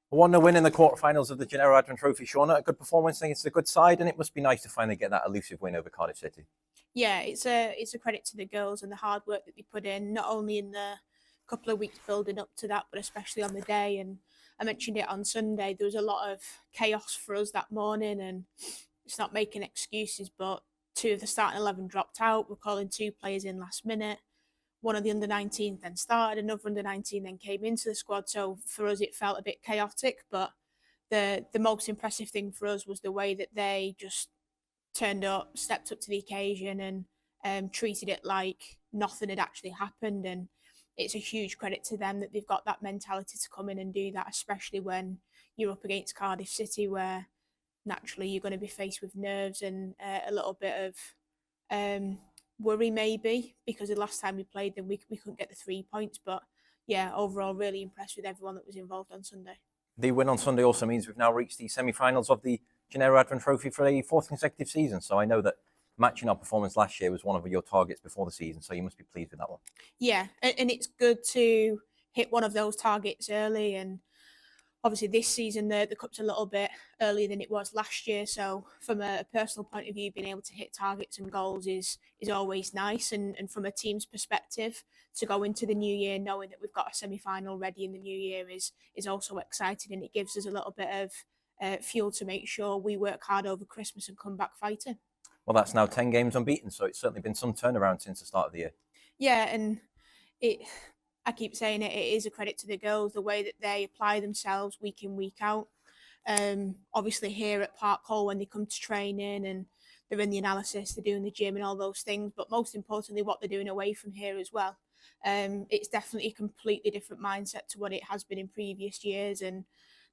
A 1-0 win in the quarterfinals of the Gennaro Adrian Trophy, Shauna. A good performance against a good side, and it must be nice to finally get that elusive win over Cardiff City. Yeah, it's a credit to the girls and the hard work that they put in, not only in the couple of weeks building up to that, but especially on the day. And I mentioned it on Sunday. There was a lot of chaos for us that morning, and it's not making excuses, but two of the starting 11 dropped out. We're calling two players in last minute. One of the under 19 then started, another under 19 then came into the squad. So for us, it felt a bit chaotic. But the most impressive thing for us was the way that they just turned up, stepped up to the occasion, and treated it like nothing had actually happened. And it's a huge credit to them that they've got that mentality to come in and do that, especially when you're up against Cardiff City, where naturally you're going to be faced with nerves and a little bit of worry maybe, because the last time we played them we couldn't get the 3 points. But yeah, overall really impressed with everyone that was involved on Sunday. The win on Sunday also means we've now reached the semi-finals of the Gennaro Adrian Trophy for a fourth consecutive season. So I know that matching our performance last year was one of your targets before the season, so you must be pleased with that one. Yeah, and it's good to hit one of those targets early. And obviously this season the cup's a little bit earlier than it was last year, so from a personal point of view, being able to hit targets and goals is always nice. And from a team's perspective, to go into the new year knowing that we've got a semi-final ready in the new year is also exciting, and it gives us a little bit of fuel to make sure we work hard over Christmas and come back fighting. Well, that's now 10 games unbeaten, so it's certainly been some turnaround since the start of the year. Yeah, and it I keep saying it is a credit to the girls, the way that they apply themselves week in, week out. Obviously here at Park Hall when they come to training and they're in the analysis, they're doing the gym and all those things, but most importantly what they're doing away from here as well. It's definitely a completely different mindset to what it has been in previous years, and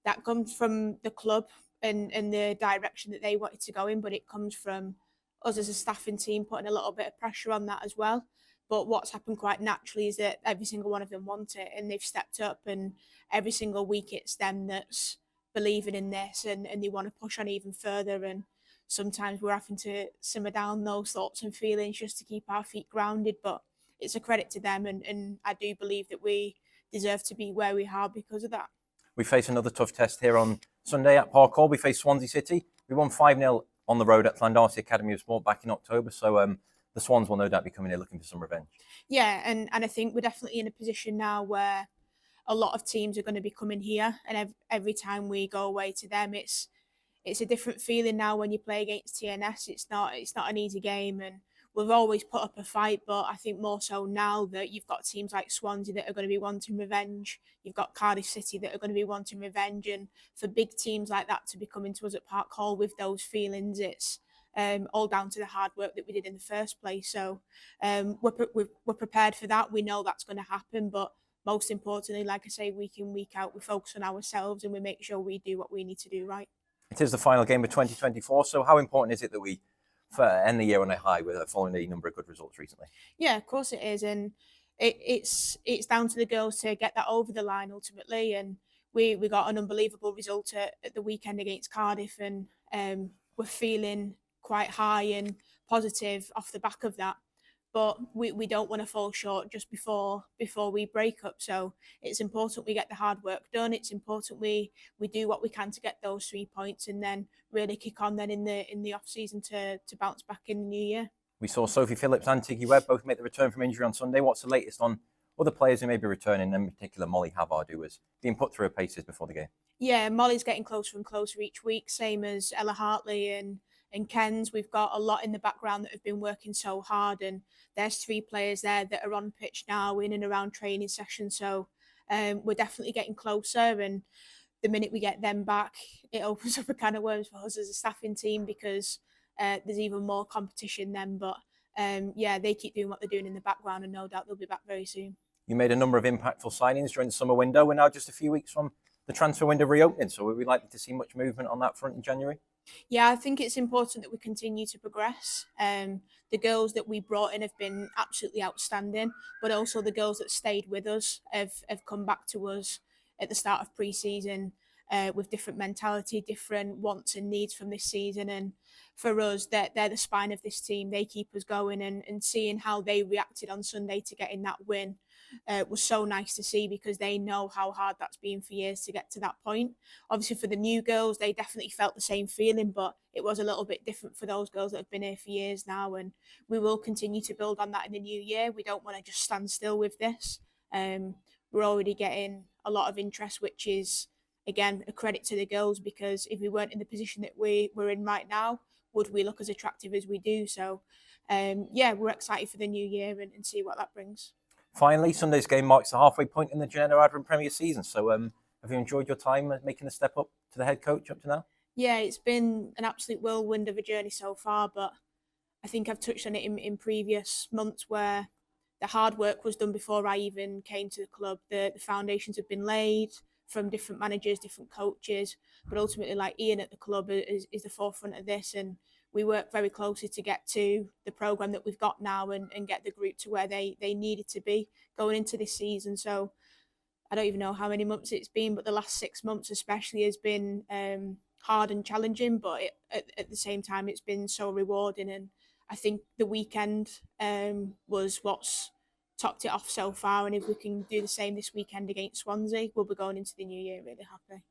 that comes from the club and the direction that they wanted to go in, but it comes from us as a staffing team putting a little bit of pressure on that as well. But what's happened quite naturally is that every single one of them want it and they've stepped up, and every single week it's them that's believing in this, and they want to push on even further. And sometimes we're having to simmer down those thoughts and feelings just to keep our feet grounded. But it's a credit to them, and I do believe that we deserve to be where we are because of that. We face another tough test here on Sunday at Park Hall. We face Swansea City. We won 5-0 on the road at Llandarcy Academy of Sport back in October, so the Swans will no doubt be coming here looking for some revenge. Yeah, and I think we're definitely in a position now where a lot of teams are going to be coming here, and every time we go away to them, it's a different feeling now when you play against TNS. It's not an easy game, and we've always put up a fight, but I think more so now that you've got teams like Swansea that are going to be wanting revenge. You've got Cardiff City that are going to be wanting revenge, and for big teams like that to be coming to us at Park Hall with those feelings, it's all down to the hard work that we did in the first place. So we're prepared for that. We know that's going to happen, but most importantly, like I say, week in, week out, we focus on ourselves and we make sure we do what we need to do right. It is the final game of 2024, so how important is it that we end the year on a high with following a number of good results recently? Yeah, of course it is, and it's down to the girls to get that over the line ultimately. And we got an unbelievable result at the weekend against Cardiff, and we're feeling quite high and positive off the back of that. But we don't want to fall short just before we break up. So it's important we get the hard work done. It's important we do what we can to get those 3 points, and then really kick on then in the off season to bounce back in the new year. We saw Sophie Phillips and Tiggy Webb both make the return from injury on Sunday. What's the latest on other players who may be returning, in particular Molly Havard, who was being put through her paces before the game? Yeah, Molly's getting closer and closer each week, same as Ella Hartley and Ken's. We've got a lot in the background that have been working so hard, and there's 3 players there that are on pitch now in and around training sessions. So we're definitely getting closer, and the minute we get them back, it opens up a can of worms for us as a staffing team, because there's even more competition then. But yeah, they keep doing what they're doing in the background, and no doubt they'll be back very soon. You made a number of impactful signings during the summer window. We're now just a few weeks from the transfer window reopening, so are we likely to see much movement on that front in January? Yeah, I think it's important that we continue to progress. The girls that we brought in have been absolutely outstanding, but also the girls that stayed with us have come back to us at the start of pre-season with different mentality, different wants and needs from this season. And for us, they're the spine of this team. They keep us going, and seeing how they reacted on Sunday to getting that win was so nice to see, because they know how hard that's been for years to get to that point. Obviously, for the new girls, they definitely felt the same feeling, but it was a little bit different for those girls that have been here for years now. And we will continue to build on that in the new year. We don't want to just stand still with this. We're already getting a lot of interest, which is, again, a credit to the girls, because if we weren't in the position that we're in right now, would we look as attractive as we do? So, yeah, we're excited for the new year and see what that brings. Finally, Sunday's game marks the halfway point in the Genera Advent Premier season. So, have you enjoyed your time making the step up to the head coach up to now? Yeah, it's been an absolute whirlwind of a journey so far, but I think I've touched on it in previous months, where the hard work was done before I even came to the club. The foundations have been laid from different managers, different coaches, but ultimately, like, Ian at the club is the forefront of this, and we work very closely to get to the programme that we've got now, and get the group to where they needed to be going into this season. So I don't even know how many months it's been, but the last 6 months especially has been hard and challenging, but at the same time, it's been so rewarding. And I think the weekend was what's topped it off so far. And if we can do the same this weekend against Swansea, we'll be going into the new year really happy.